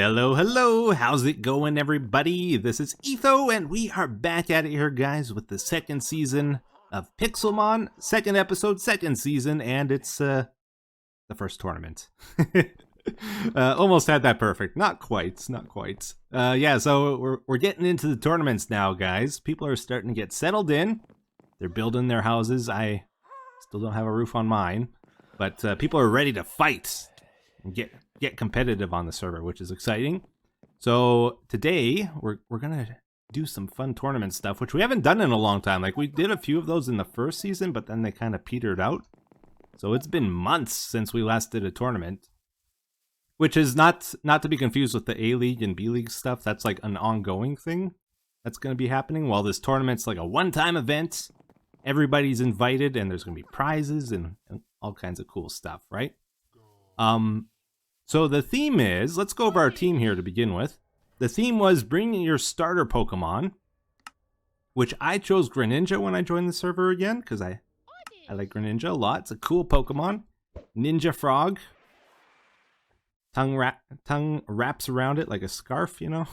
Hello, hello, how's it going everybody? This is Etho and we are back at it here guys with the second season of Pixelmon, second episode, second season, and it's the first tournament. Almost had that perfect, not quite. Yeah, so we're getting into the tournaments now guys. People are starting to get settled in, they're building their houses. I still don't have a roof on mine, but people are ready to fight and get competitive on the server, which is exciting. So today we're gonna do some fun tournament stuff, which we haven't done in a long time. Like we did a few of those in the first season, but then they kind of petered out. So it's been months since we last did a tournament, which is not to be confused with the A League and B League stuff. That's like an ongoing thing that's going to be happening, while this tournament's like a one-time event. Everybody's invited and there's going to be prizes and all kinds of cool stuff, right? So the theme is, let's go over our team here to begin with. The theme was bring your starter Pokemon, which I chose Greninja when I joined the server again, because I like Greninja a lot. It's a cool Pokemon. Ninja Frog. Tongue wraps around it like a scarf, you know?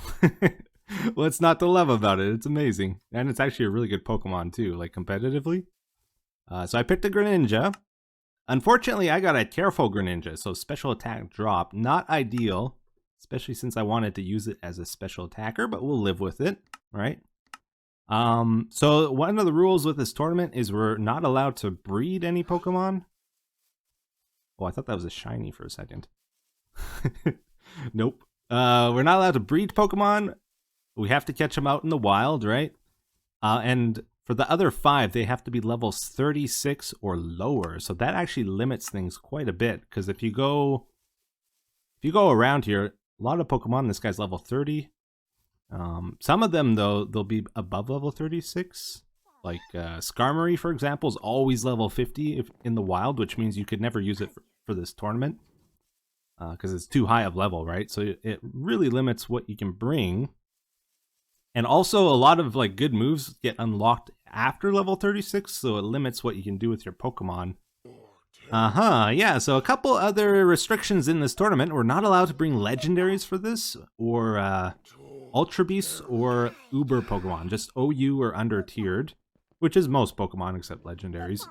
What's not to love about it? It's amazing. And it's actually a really good Pokemon too, like competitively. So I picked a Greninja. Unfortunately, I got a Careful Greninja, so special attack drop. Not ideal, especially since I wanted to use it as a special attacker, but we'll live with it, right? So one of the rules with this tournament is we're not allowed to breed any Pokemon. Oh, I thought that was a shiny for a second. Nope. We're not allowed to breed Pokemon. We have to catch them out in the wild, right? And for the other 5, they have to be levels 36 or lower. So that actually limits things quite a bit. Because if you go around here, a lot of Pokemon, this guy's level 30. Some of them, though, they'll be above level 36. Like Skarmory, for example, is always level 50 in the wild, which means you could never use it for this tournament. Because it's too high of level, right? So it really limits what you can bring. And also, a lot of like good moves get unlocked after level 36, so it limits what you can do with your Pokemon. Yeah, so a couple other restrictions in this tournament. We're not allowed to bring legendaries for this, or Ultra Beasts, or Uber Pokemon, just OU or under tiered, which is most Pokemon except legendaries.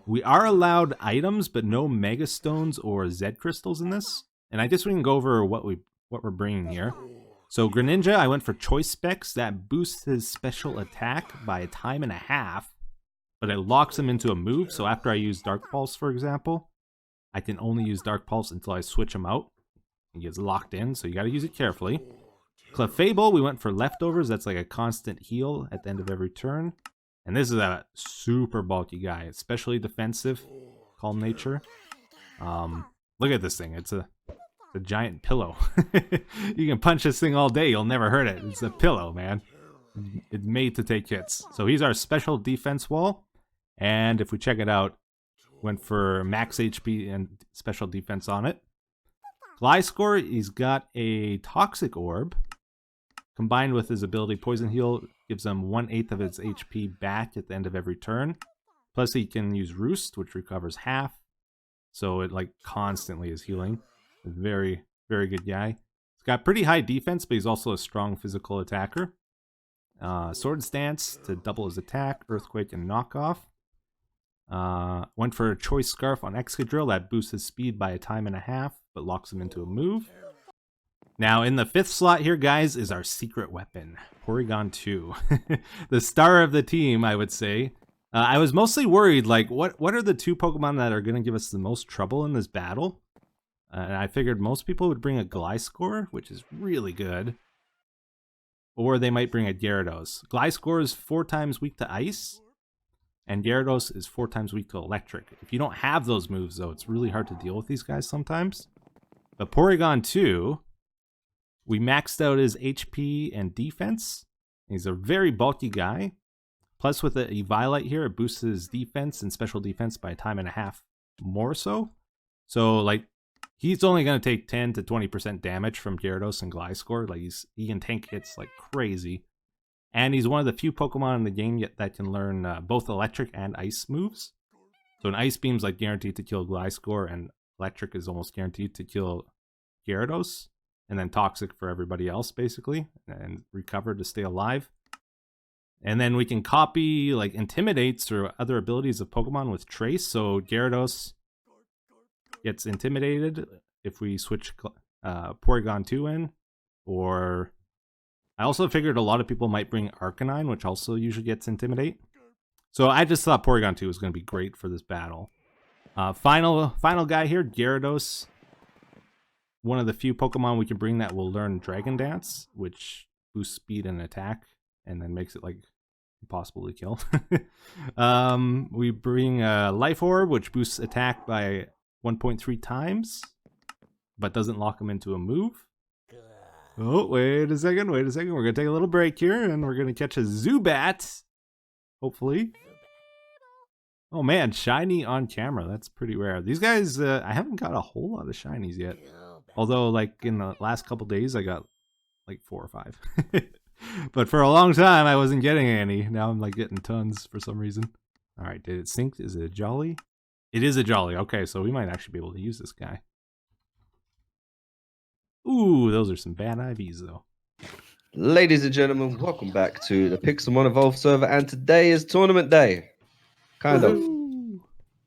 We are allowed items, but no Mega Stones or Zed Crystals in this. And I guess we can go over what we're bringing here. So Greninja, I went for Choice Specs. That boosts his special attack by 1.5 times, but it locks him into a move. So after I use Dark Pulse, for example, I can only use Dark Pulse until I switch him out. He gets locked in, so you got to use it carefully. Clefable, we went for Leftovers. That's like a constant heal at the end of every turn. And this is a super bulky guy, especially defensive, Calm Nature. Look at this thing. It's a giant pillow. You can punch this thing all day, you'll never hurt it. It's a pillow, man. It's made to take hits. So he's our special defense wall. And if we check it out, went for max HP and special defense on it. Gliscor, he's got a Toxic Orb. Combined with his ability Poison Heal, gives him 1/8 of his HP back at the end of every turn. Plus he can use Roost, which recovers half. So it like constantly is healing. Very, very good guy. He's got pretty high defense, but he's also a strong physical attacker. Sword Stance to double his attack, Earthquake, and Knockoff. Went for a Choice Scarf on Excadrill. That boosts his speed by 1.5 times, but locks him into a move. Now, in the 5th slot here, guys, is our secret weapon, Porygon 2. The star of the team, I would say. I was mostly worried, like, what are the 2 Pokemon that are going to give us the most trouble in this battle? And I figured most people would bring a Gliscor, which is really good. Or they might bring a Gyarados. Gliscor is 4 times weak to Ice, and Gyarados is 4 times weak to Electric. If you don't have those moves, though, it's really hard to deal with these guys sometimes. But Porygon 2, we maxed out his HP and defense. He's a very bulky guy. Plus, with the Eviolite here, it boosts his defense and special defense by 1.5 times more so. So, like, he's only going to take 10 to 20% damage from Gyarados and Gliscor. Like, he can tank hits like crazy. And he's one of the few Pokemon in the game yet that can learn both Electric and Ice moves. So an Ice Beam's like guaranteed to kill Gliscor, and Electric is almost guaranteed to kill Gyarados. and then toxic for everybody else, basically, and recover to stay alive. And then we can copy like intimidates or other abilities of Pokemon with trace. So Gyarados gets intimidated if we switch Porygon 2 in. Or I also figured a lot of people might bring Arcanine, which also usually gets intimidate. So I just thought Porygon 2 was going to be great for this battle. Final guy here, Gyarados. One of the few Pokemon we can bring that will learn Dragon Dance, which boosts speed and attack, and then makes it like impossible to kill. We bring Life Orb, which boosts attack by 1.3 times, but doesn't lock him into a move. Oh, wait a second. We're going to take a little break here, and we're going to catch a Zubat, hopefully. Oh man, shiny on camera. That's pretty rare. These guys, I haven't got a whole lot of shinies yet. Although, like, in the last couple days, I got, like, 4 or 5. But for a long time, I wasn't getting any. Now I'm, like, getting tons for some reason. Alright, did it sync? Is it a Jolly? It is a Jolly. Okay, so we might actually be able to use this guy. Ooh, those are some bad IVs, though. Ladies and gentlemen, welcome back to the Pixelmon Evolve server, and today is tournament day. Kind of.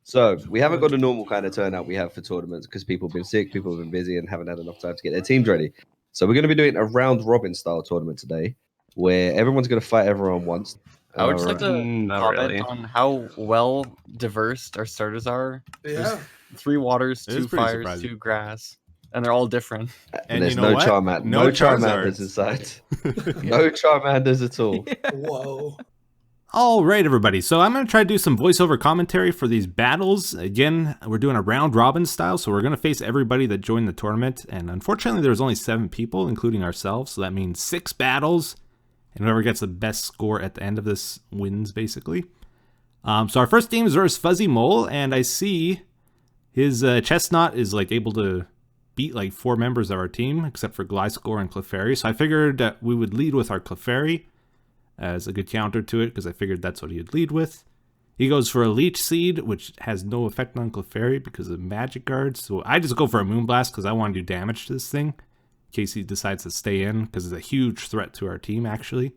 So, we haven't got the normal kind of turnout we have for tournaments because people have been sick, people have been busy, and haven't had enough time to get their teams ready. So, we're going to be doing a round-robin style tournament today where everyone's going to fight everyone once. I would just like to comment on how well diverse our starters are. Yeah. There's 3 waters, 2 fires, surprising. 2 grass, and they're all different. And there's you know no what? Charmander. No No Charizards. Charmanders inside. No Charmanders at all. Whoa. All right, everybody. So I'm going to try to do some voiceover commentary for these battles. Again, we're doing a round robin style, so we're going to face everybody that joined the tournament. And unfortunately, there's only 7 people, including ourselves. So that means 6 battles, and whoever gets the best score at the end of this wins, basically. So our first team is versus Fuzzy Mole, and I see his Chestnut is like able to beat like 4 members of our team, except for Gliscor and Clefairy. So I figured that we would lead with our Clefairy as a good counter to it, because I figured that's what he'd lead with. He goes for a Leech Seed, which has no effect on Clefairy because of Magic Guard. So I just go for a Moonblast because I want to do damage to this thing, in case he decides to stay in, because it's a huge threat to our team, actually.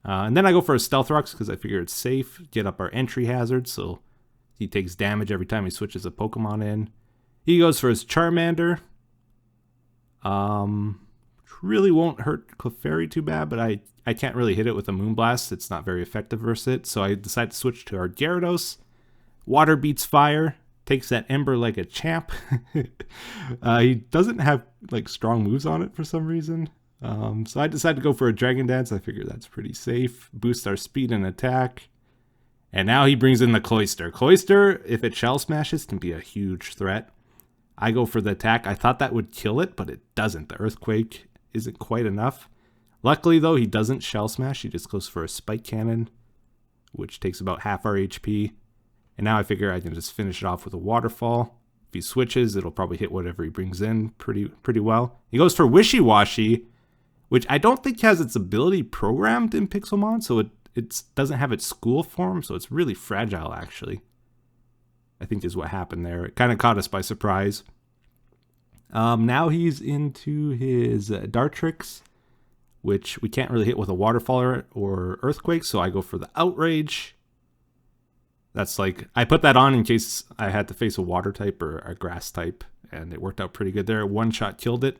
And then I go for a Stealth Rocks because I figure it's safe, get up our entry hazard, so he takes damage every time he switches a Pokemon in. He goes for his Charmander. Really won't hurt Clefairy too bad, but I can't really hit it with a Moonblast. It's not very effective versus it, so I decide to switch to our Gyarados. Water beats fire, takes that Ember like a champ. He doesn't have like strong moves on it for some reason. So I decided to go for a Dragon Dance. I figure that's pretty safe. Boost our speed and attack. And now he brings in the Cloyster. Cloyster, if it Shell Smashes, can be a huge threat. I go for the attack. I thought that would kill it, but it doesn't. The Earthquake isn't quite enough. Luckily, though, he doesn't Shell Smash. He just goes for a Spike Cannon, which takes about half our HP. And now I figure I can just finish it off with a Waterfall. If he switches, it'll probably hit whatever he brings in pretty well. He goes for Wishy Washy, which I don't think has its ability programmed in Pixelmon, so it doesn't have its school form, so it's really fragile, actually. I think is what happened there. It kind of caught us by surprise. Now he's into his Dartrix, which we can't really hit with a Waterfall or Earthquake, so I go for the Outrage. That's like, I put that on in case I had to face a Water type or a Grass type, and it worked out pretty good there. One-shot killed it,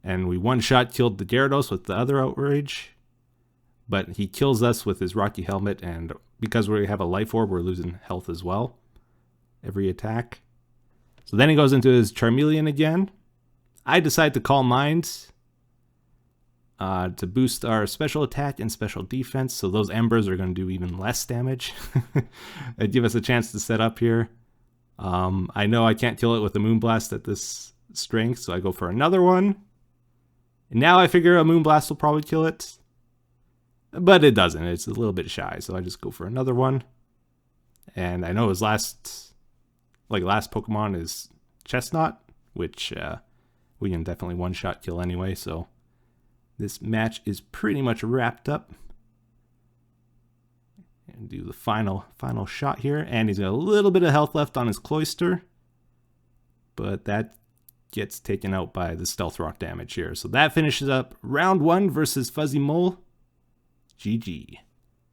and we one-shot killed the Gyarados with the other Outrage, but he kills us with his Rocky Helmet, and because we have a Life Orb, we're losing health as well every attack. So then he goes into his Charmeleon again. I decide to Calm Minds to boost our special attack and special defense, so those Embers are going to do even less damage. It'd give us a chance to set up here. I know I can't kill it with a Moonblast at this strength, so I go for another one. And now I figure a Moonblast will probably kill it. But it doesn't. It's a little bit shy, so I just go for another one. And I know his last Pokemon is Chestnut, which we can definitely one-shot kill anyway, so this match is pretty much wrapped up. And do the final shot here, and he's got a little bit of health left on his Cloyster, but that gets taken out by the Stealth Rock damage here. So that finishes up round 1 versus Fuzzy Mole. GG.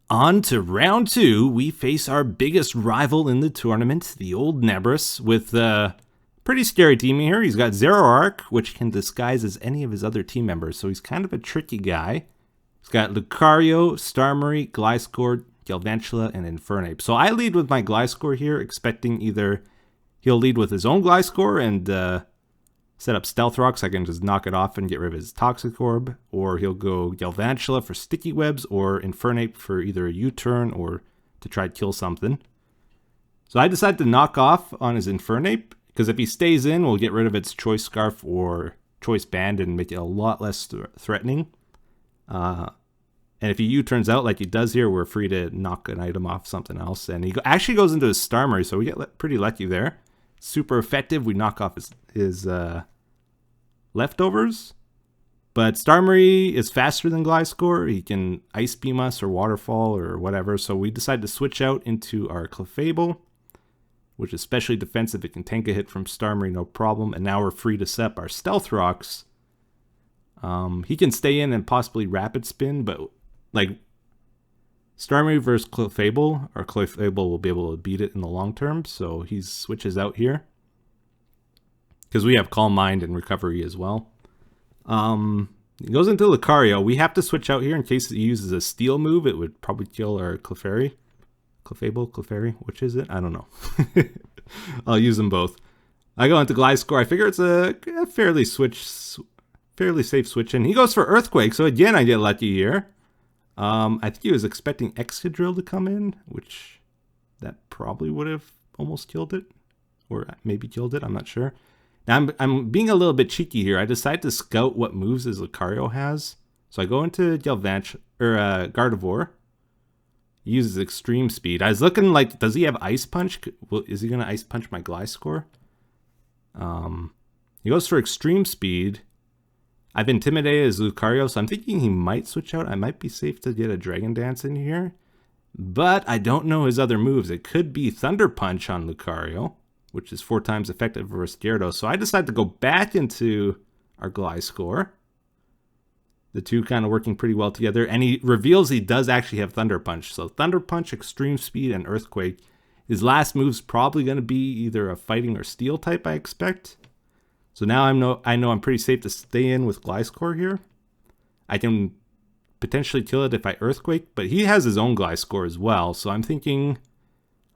On to round 2, we face our biggest rival in the tournament, the old Nebris, with a pretty scary team here. He's got Zero Arc, which can disguise as any of his other team members, so he's kind of a tricky guy. He's got Lucario, Starmie, Gliscor, Galvantula, and Infernape. So I lead with my Gliscor here, expecting either he'll lead with his own Gliscor and set up Stealth Rock so I can just knock it off and get rid of his Toxic Orb, or he'll go Galvantula for Sticky Webs, or Infernape for either a U-turn or to try to kill something. So I decided to knock off on his Infernape, because if he stays in, we'll get rid of its Choice Scarf or Choice Band and make it a lot less threatening. And if he U-turns out like he does here, we're free to knock an item off something else. And he actually goes into his Starmie, so we get pretty lucky there. Super effective. We knock off his leftovers. But Starmie is faster than Gliscor. He can Ice Beam us or Waterfall or whatever. So we decide to switch out into our Clefable, which is especially defensive. It can tank a hit from Starmie, no problem. And now we're free to set up our Stealth Rocks. He can stay in and possibly Rapid Spin, but like Starmie versus Clefable, or Clefable will be able to beat it in the long term. So he switches out here, because we have Calm Mind and Recovery as well. He goes into Lucario. We have to switch out here in case he uses a Steel move. It would probably kill our Clefairy. Clefairy, which is it? I don't know. I'll use them both. I go into Gliscor. I figure it's a fairly safe switch in. He goes for Earthquake, so again I get lucky here. I think he was expecting Excadrill to come in, which that probably would have almost killed it, or maybe killed it. I'm not sure. Now I'm being a little bit cheeky here. I decide to scout what moves his Lucario has. So I go into Gardevoir. He uses Extreme Speed. I was looking like, does he have Ice Punch? Is he going to Ice Punch my Gliscor? He goes for Extreme Speed. I've intimidated his Lucario, so I'm thinking he might switch out. I might be safe to get a Dragon Dance in here. But I don't know his other moves. It could be Thunder Punch on Lucario, which is 4 times effective versus Gyarados. So I decide to go back into our Gliscor. The two kind of working pretty well together. And he reveals he does actually have Thunder Punch. So Thunder Punch, Extreme Speed, and Earthquake. His last move's probably going to be either a Fighting or Steel type, I expect. So now I know I'm pretty safe to stay in with Gliscor here. I can potentially kill it if I Earthquake, but he has his own Gliscor as well. So I'm thinking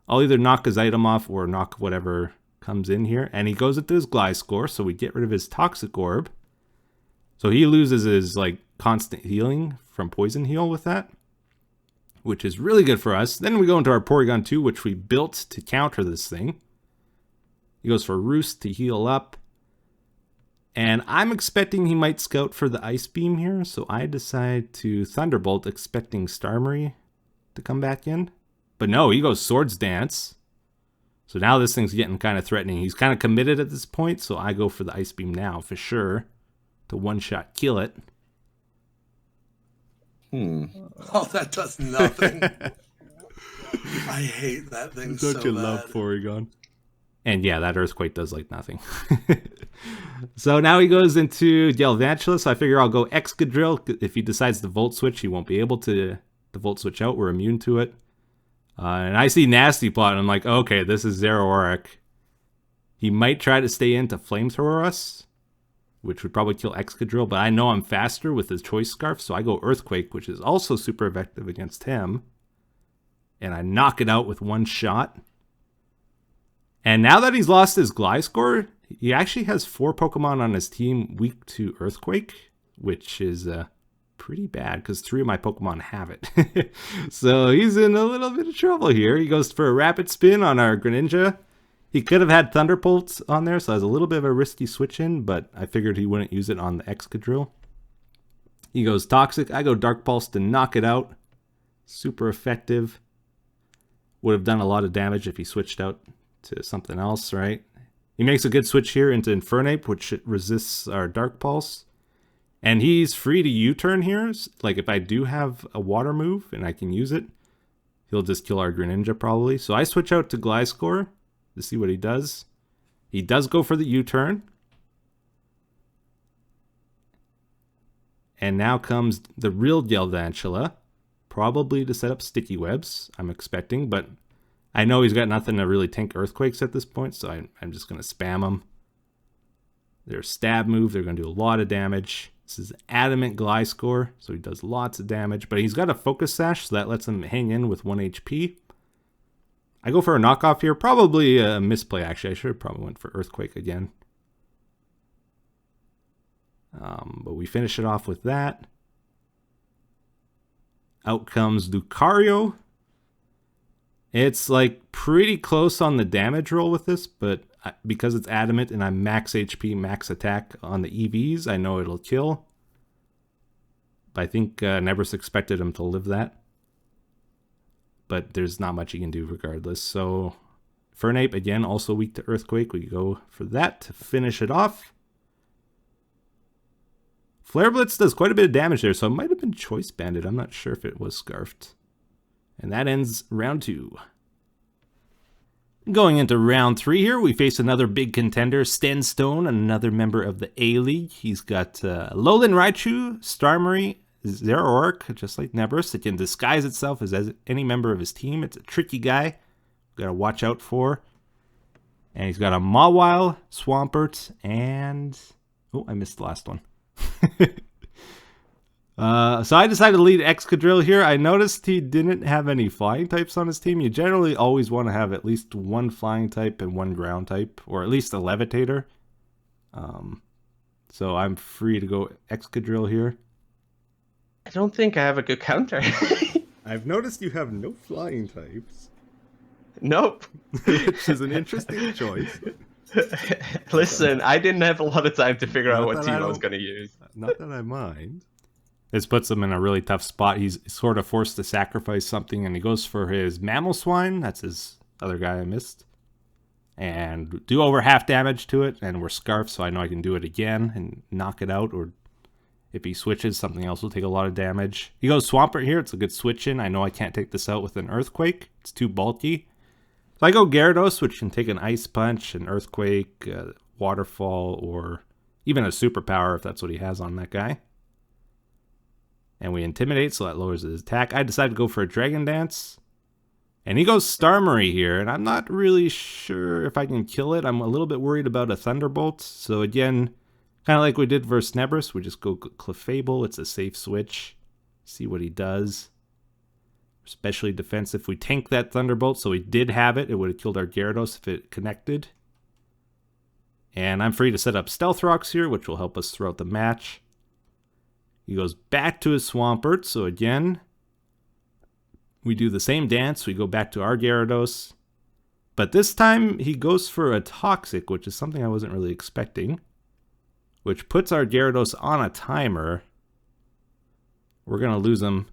I'll either knock his item off or knock whatever comes in here. And he goes into his Gliscor, so we get rid of his Toxic Orb. So he loses his like constant healing from Poison Heal with that, which is really good for us. Then we go into our Porygon 2, which we built to counter this thing. He goes for Roost to heal up. And I'm expecting he might scout for the Ice Beam here, so I decide to Thunderbolt, expecting Starmie to come back in. But no, he goes Swords Dance. So now this thing's getting kind of threatening. He's kind of committed at this point, so I go for the Ice Beam now for sure to one-shot kill it. Oh, that does nothing. I hate that thing so bad. Don't you love Porygon? And yeah, that Earthquake does like nothing. So now he goes into Galvantula, so I figure I'll go Excadrill. If he decides to Volt Switch, he won't be able to Volt Switch out. We're immune to it. And I see Nasty Plot, and I'm like, okay, this is Zeraora. He might try to stay in to Flamethrower us, which would probably kill Excadrill, but I know I'm faster with his Choice Scarf, so I go Earthquake, which is also super effective against him. And I knock it out with one shot. And now that he's lost his Gliscor, he actually has 4 Pokemon on his team weak to Earthquake, which is pretty bad because 3 of my Pokemon have it. So he's in a little bit of trouble here. He goes for a Rapid Spin on our Greninja. He could have had Thunderbolt on there, so that's a little bit of a risky switch in, but I figured he wouldn't use it on the Excadrill. He goes Toxic. I go Dark Pulse to knock it out. Super effective. Would have done a lot of damage if he switched out to something else, right? He makes a good switch here into Infernape, which resists our Dark Pulse. And he's free to U-turn here. Like if I do have a water move and I can use it, he'll just kill our Greninja probably. So I switch out to Gliscor to see what he does. He does go for the U-turn. And now comes the real Galvantula, probably to set up sticky webs, I'm expecting, but I know he's got nothing to really tank earthquakes at this point, so I'm just going to spam him. Their stab move, they're going to do a lot of damage. This is Adamant Gliscor, so he does lots of damage, but he's got a Focus Sash, so that lets him hang in with 1 HP. I go for a knockoff here, probably a misplay actually. I should have probably went for Earthquake again. But we finish it off with that. Out comes Lucario. It's like pretty close on the damage roll with this, but because it's adamant and I'm max HP, max attack on the EVs, I know it'll kill. But I think Nebris expected him to live that. But there's not much he can do regardless. So Fernape, again, also weak to Earthquake. We go for that to finish it off. Flare Blitz does quite a bit of damage there, so it might have been Choice Banded. I'm not sure if it was Scarfed. And that ends round 2. Going into round 3 here, we face another big contender, Sten Stone, another member of the A-League. He's got Lowland Raichu, Starmie, Zeraorc, just like Nebris. It can disguise itself as any member of his team. It's a tricky guy. Got to watch out for. And he's got a Mawile, Swampert, and... oh, I missed the last one. So I decided to lead Excadrill here. I noticed he didn't have any flying types on his team. You generally always want to have at least 1 flying type and 1 ground type, or at least a Levitator. So I'm free to go Excadrill here. I don't think I have a good counter. I've noticed you have no flying types. Nope. Which is an interesting choice. Listen, I didn't have a lot of time to figure out what team I was don't- going to use. Not that I mind. This puts him in a really tough spot. He's sort of forced to sacrifice something, and he goes for his Mammal Swine. That's his other guy I missed. And do over half damage to it, and we're Scarfed, so I know I can do it again and knock it out, or if he switches, something else will take a lot of damage. He goes Swampert here. It's a good switch in. I know I can't take this out with an Earthquake. It's too bulky. So I go Gyarados, which can take an Ice Punch, an Earthquake, Waterfall, or even a Superpower if that's what he has on that guy. And we Intimidate, so that lowers his attack. I decided to go for a Dragon Dance. And he goes Starmie here, and I'm not really sure if I can kill it. I'm a little bit worried about a Thunderbolt. So again, kind of like we did versus Nebris, we just go Clefable. It's a safe switch. See what he does. Especially defensive. We tank that Thunderbolt, so we did have it. It would have killed our Gyarados if it connected. And I'm free to set up Stealth Rocks here, which will help us throughout the match. He goes back to his Swampert, so again, we do the same dance. We go back to our Gyarados. But this time, he goes for a Toxic, which is something I wasn't really expecting. Which puts our Gyarados on a timer. We're going to lose him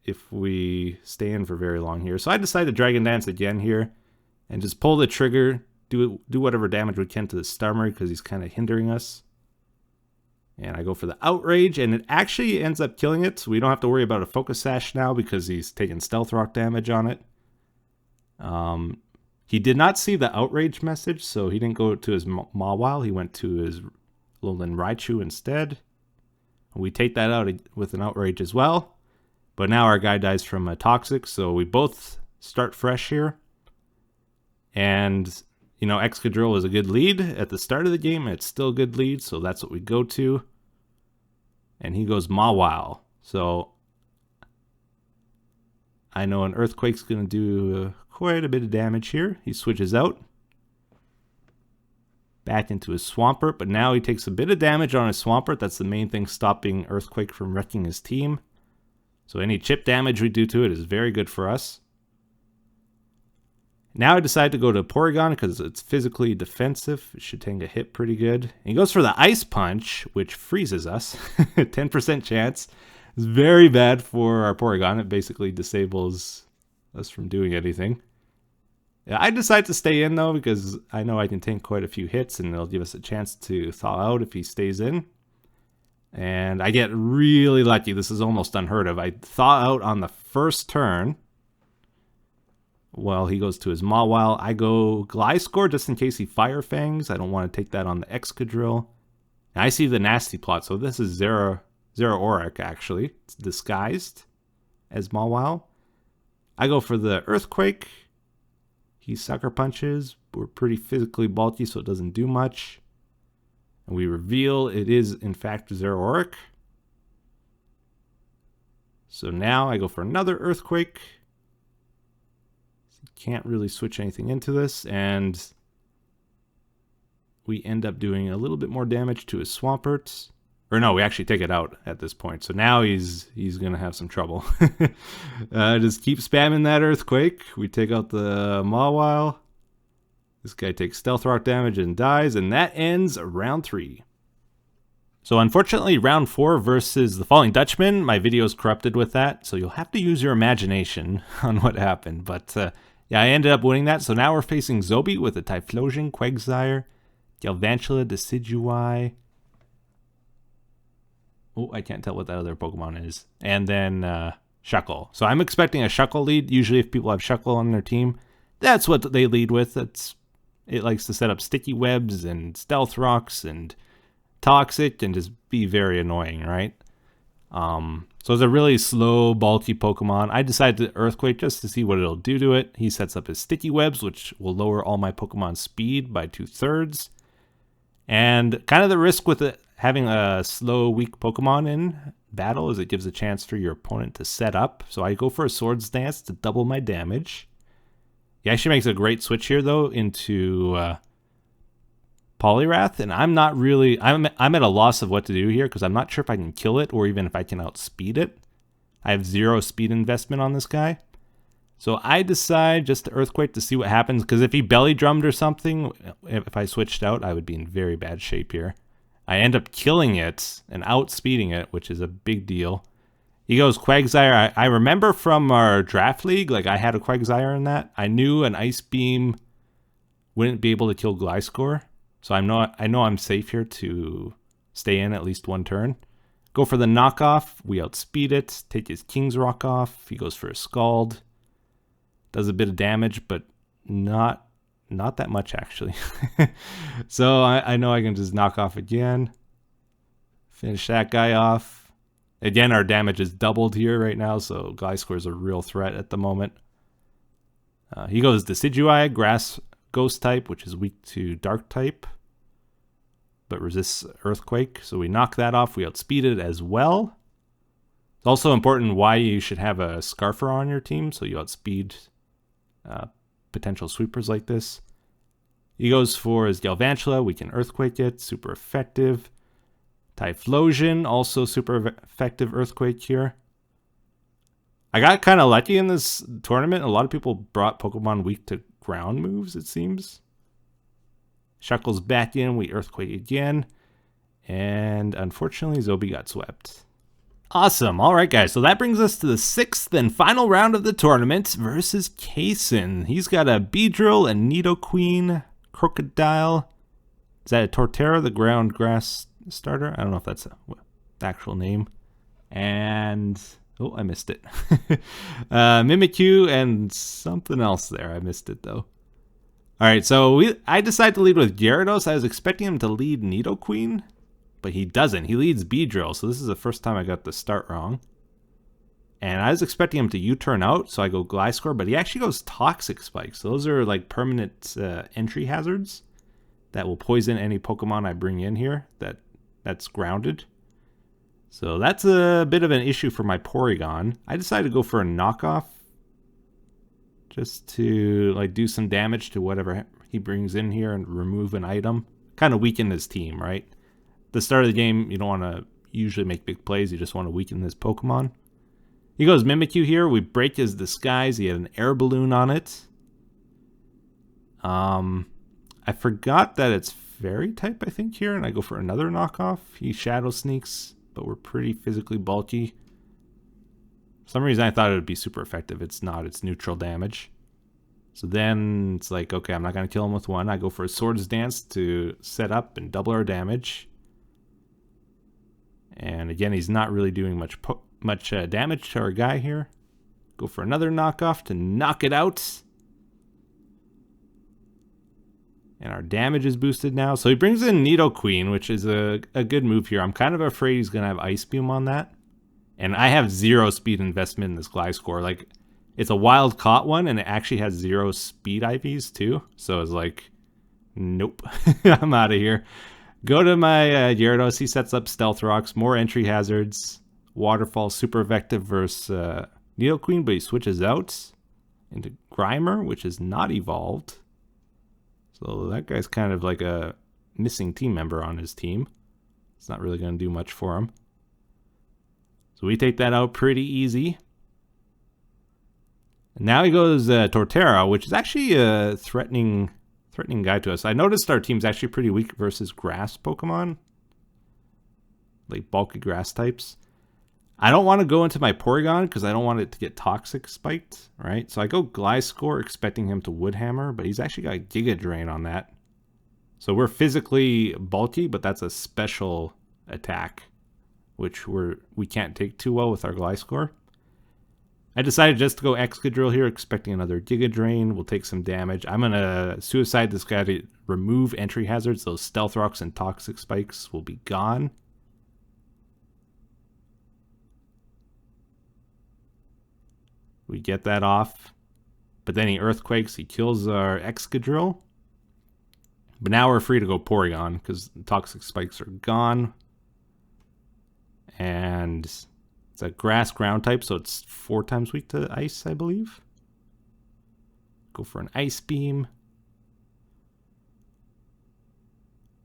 if we stay in for very long here. So I decided to Dragon Dance again here. And just pull the trigger. Do whatever damage we can to the Starmie, because he's kind of hindering us. And I go for the Outrage, and it actually ends up killing it. So we don't have to worry about a Focus Sash now because he's taking Stealth Rock damage on it. He did not see the Outrage message, so he didn't go to his Mawile. He went to his Lowland Raichu instead. We take that out with an Outrage as well. But now our guy dies from a Toxic, so we both start fresh here. And... you know, Excadrill was a good lead at the start of the game, and it's still a good lead, so that's what we go to. And he goes Mawile. So I know an Earthquake's going to do quite a bit of damage here. He switches out. Back into his Swampert, but now he takes a bit of damage on his Swampert. That's the main thing stopping Earthquake from wrecking his team. So any chip damage we do to it is very good for us. Now I decide to go to Porygon because it's physically defensive. It should take a hit pretty good. And he goes for the Ice Punch, which freezes us. 10% chance. It's very bad for our Porygon. It basically disables us from doing anything. Yeah, I decide to stay in though because I know I can tank quite a few hits and it'll give us a chance to thaw out if he stays in. And I get really lucky. This is almost unheard of. I thaw out on the first turn. Well, he goes to his Mawile. I go Gliscor just in case he Fire Fangs. I don't want to take that on the Excadrill. And I see the Nasty Plot, so this is Zeraoric, actually. It's disguised as Mawile. I go for the Earthquake. He Sucker Punches. We're pretty physically bulky, so it doesn't do much. And we reveal it is, in fact, Zeraoric. So now I go for another Earthquake. Can't really switch anything into this, and we end up doing a little bit more damage to his Swampert. Or no, we actually take it out at this point. So now he's going to have some trouble. Just keep spamming that Earthquake. We take out the Mawile. This guy takes Stealth Rock damage and dies, and that ends round 3. So unfortunately, round 4 versus the Falling Dutchman, my video is corrupted with that, so you'll have to use your imagination on what happened. But yeah, I ended up winning that. So now we're facing Zopi with a Typhlosion, Quagsire, Galvantula, Decidueye. Oh, I can't tell what that other Pokemon is. And then Shuckle. So I'm expecting a Shuckle lead. Usually if people have Shuckle on their team, that's what they lead with. It likes to set up sticky webs and stealth rocks and toxic and just be very annoying, right? So it's a really slow, bulky Pokemon. I decided to Earthquake just to see what it'll do to it. He sets up his sticky webs, which will lower all my Pokemon's speed by 2/3. And kind of the risk with it having a slow, weak Pokemon in battle is it gives a chance for your opponent to set up. So I go for a Swords Dance to double my damage. He actually makes a great switch here, though, into Poliwrath, and I'm at a loss of what to do here because I'm not sure if I can kill it or even if I can outspeed it. I have 0 speed investment on this guy. So I decide just to Earthquake to see what happens, because if he belly drummed or something, if I switched out, I would be in very bad shape here. I end up killing it and outspeeding it, which is a big deal. He goes Quagsire. I remember from our draft league, like I had a Quagsire in that. I knew an Ice Beam wouldn't be able to kill Gliscor. So I know I'm safe here to stay in at least one turn. Go for the knockoff. We outspeed it. Take his King's Rock off. He goes for a Scald. Does a bit of damage, but not that much actually. So I know I can just knock off again. Finish that guy off. Again, our damage is doubled here right now, so Gliscor is a real threat at the moment. He goes Decidueye, Grass Ghost type, which is weak to Dark type, but resists Earthquake. So we knock that off. We outspeed it as well. It's also important why you should have a Scarfer on your team, so you outspeed potential sweepers like this. He goes for his Galvantula. We can Earthquake it. Super effective. Typhlosion, also super effective Earthquake here. I got kind of lucky in this tournament. A lot of people brought Pokemon weak to ground moves, it seems. Shuckle's back in. We Earthquake again. And unfortunately, Zopi got swept. Awesome. All right, guys. So that brings us to the 6th and final round of the tournament versus Kayson. He's got a Beedrill, a Nidoqueen, Crocodile. Is that a Torterra, the ground grass starter? I don't know if that's the actual name. And oh, I missed it. Mimikyu and something else there. I missed it though. All right, so I decided to lead with Gyarados. I was expecting him to lead Nidoqueen, but he doesn't. He leads Beedrill, so this is the first time I got the start wrong. And I was expecting him to U-turn out, so I go Gliscor, but he actually goes Toxic Spike. So those are like permanent entry hazards that will poison any Pokemon I bring in here that's grounded. So that's a bit of an issue for my Porygon. I decided to go for a knockoff just to like do some damage to whatever he brings in here and remove an item. Kind of weaken his team, right? At the start of the game, you don't want to usually make big plays. You just want to weaken this Pokemon. He goes Mimikyu here. We break his disguise. He had an air balloon on it. I forgot that it's fairy type, I think, here, and I go for another knockoff. He Shadow Sneaks, but we're pretty physically bulky. For some reason I thought it would be super effective. It's not. It's neutral damage. So then it's like, okay, I'm not going to kill him with one. I go for a Swords Dance to set up and double our damage. And again, he's not really doing much damage to our guy here. Go for another knockoff to knock it out. And our damage is boosted now. So he brings in Nidoqueen, which is a good move here. I'm kind of afraid he's going to have Ice Beam on that. And I have 0 speed investment in this Gliscor. Like, it's a wild caught one, and it actually has 0 speed IVs too. So it's like, nope, I'm out of here. Go to my Gyarados. He sets up Stealth Rocks, more entry hazards, Waterfall, super effective versus Nidoqueen, but he switches out into Grimer, which is not evolved. So that guy's kind of like a missing team member on his team. It's not really going to do much for him. So we take that out pretty easy. And now he goes Torterra, which is actually a threatening guy to us. I noticed our team's actually pretty weak versus grass Pokemon. Like bulky grass types. I don't want to go into my Porygon because I don't want it to get Toxic spiked, right? So I go Gliscor expecting him to Woodhammer, but he's actually got Giga Drain on that. So we're physically bulky, but that's a special attack, which we can't take too well with our Gliscor. I decided just to go Excadrill here, expecting another Giga Drain. We'll take some damage. I'm going to Suicide this guy to remove entry hazards. Those Stealth Rocks and Toxic Spikes will be gone. We get that off. But then he Earthquakes. He kills our Excadrill. But now we're free to go Porygon because the Toxic Spikes are gone. And it's a grass ground type, so it's 4 times weak to ice, I believe. Go for an Ice Beam.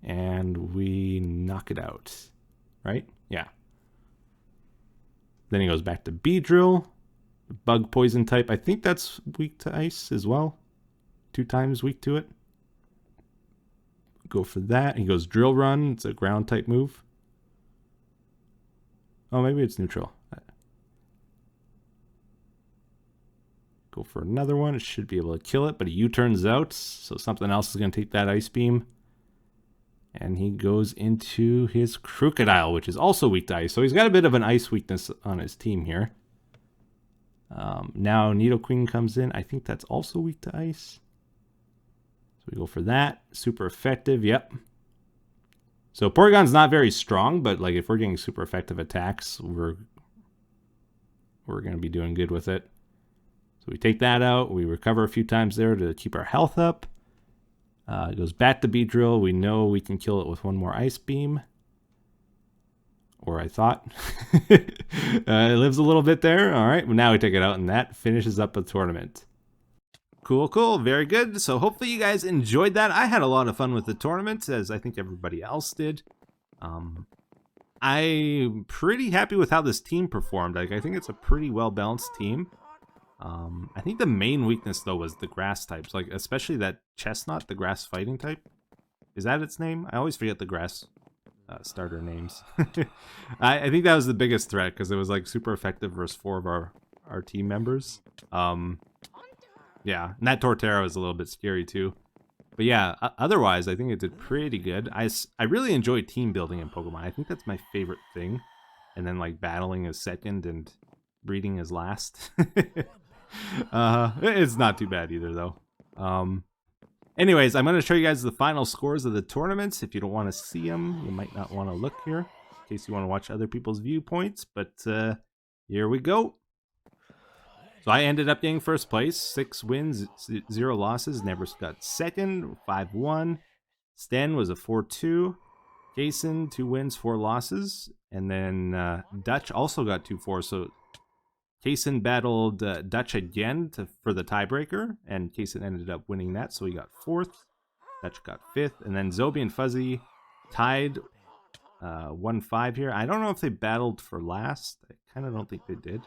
And we knock it out. Right? Yeah. Then he goes back to Beedrill. Bug Poison type. I think that's weak to ice as well. 2 times weak to it. Go for that. He goes Drill Run. It's a ground type move. Oh, maybe it's neutral. Go for another one. It should be able to kill it, but he U-turns out, so something else is going to take that Ice Beam. And he goes into his Crocodile, which is also weak to ice. So he's got a bit of an ice weakness on his team here. Now Nidoqueen comes in. I think that's also weak to ice. So we go for that. Super effective. Yep. So Porygon's not very strong, but like if we're getting super effective attacks, we're going to be doing good with it. So we take that out. We recover a few times there to keep our health up. It goes back to Beedrill. We know we can kill it with one more Ice Beam. Or I thought. It lives a little bit there. All right, well, now we take it out, and that finishes up the tournament. Cool, cool. Very good. So hopefully you guys enjoyed that. I had a lot of fun with the tournament, as I think everybody else did. I'm pretty happy with how this team performed. Like, I think it's a pretty well-balanced team. I think the main weakness, though, was the grass types. Like, especially that Chestnut, the grass fighting type. Is that its name? I always forget the grass starter names. I think that was the biggest threat, because it was, like, super effective versus 4 of our team members. Yeah, and that Torterra was a little bit scary too. But yeah, otherwise, I think it did pretty good. I really enjoy team building in Pokemon. I think that's my favorite thing. And then like battling is second and breeding is last. It's not too bad either though. Anyways, I'm going to show you guys the final scores of the tournaments. If you don't want to see them, you might not want to look here. In case you want to watch other people's viewpoints. But here we go. So I ended up getting first place, 6 wins, 0 losses. Nebris got second, 5-1. Sten was a 4-2. Kayson, 2 wins, 4 losses. And then Dutch also got 2-4. So Kayson battled Dutch again for the tiebreaker. And Kayson ended up winning that. So he got 4th. Dutch got 5th. And then Zopi and Fuzzy tied 1-5 here. I don't know if they battled for last. I kind of don't think they did.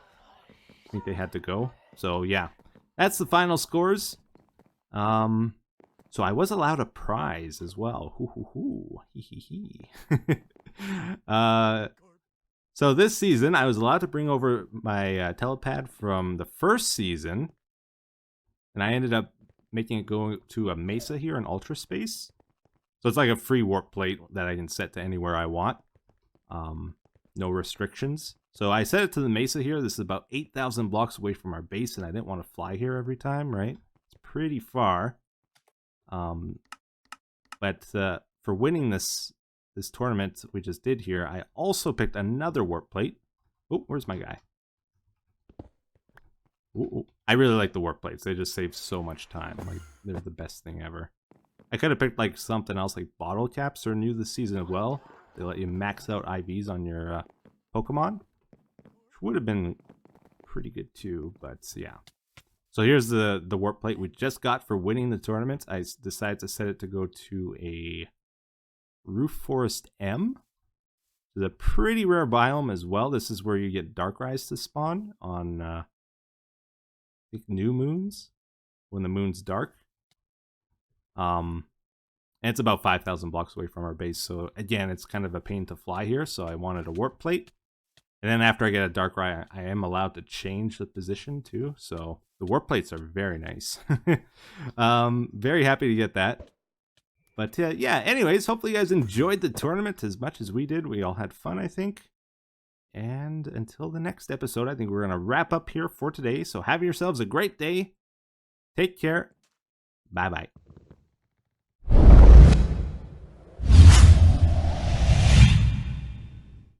I think they had to go. So yeah, that's the final scores. So I was allowed a prize as well. So this season I was allowed to bring over my telepad from the first season, and I ended up making it go to a Mesa here in Ultra Space. So it's like a free warp plate that I can set to anywhere I want. No restrictions. So I set it to the Mesa here. This is about 8,000 blocks away from our base, and I didn't want to fly here every time, right? It's pretty far. But for winning this tournament we just did here, I also picked another warp plate. Oh, where's my guy? Ooh, I really like the warp plates. They just save so much time. Like, they're the best thing ever. I could have picked like something else, like bottle caps are new this season as well. They let you max out IVs on your Pokemon, which would have been pretty good too. But yeah. So here's the warp plate we just got for winning the tournament. I decided to set it to go to a Roof Forest M. It's a pretty rare biome as well. This is where you get Darkrai's to spawn on I think new moons, when the moon's dark. And it's about 5,000 blocks away from our base. So again, it's kind of a pain to fly here. So I wanted a warp plate. And then after I get a Darkrai, I am allowed to change the position too. So the warp plates are very nice. Very happy to get that. But yeah, anyways, hopefully you guys enjoyed the tournament as much as we did. We all had fun, I think. And until the next episode, I think we're going to wrap up here for today. So have yourselves a great day. Take care. Bye-bye.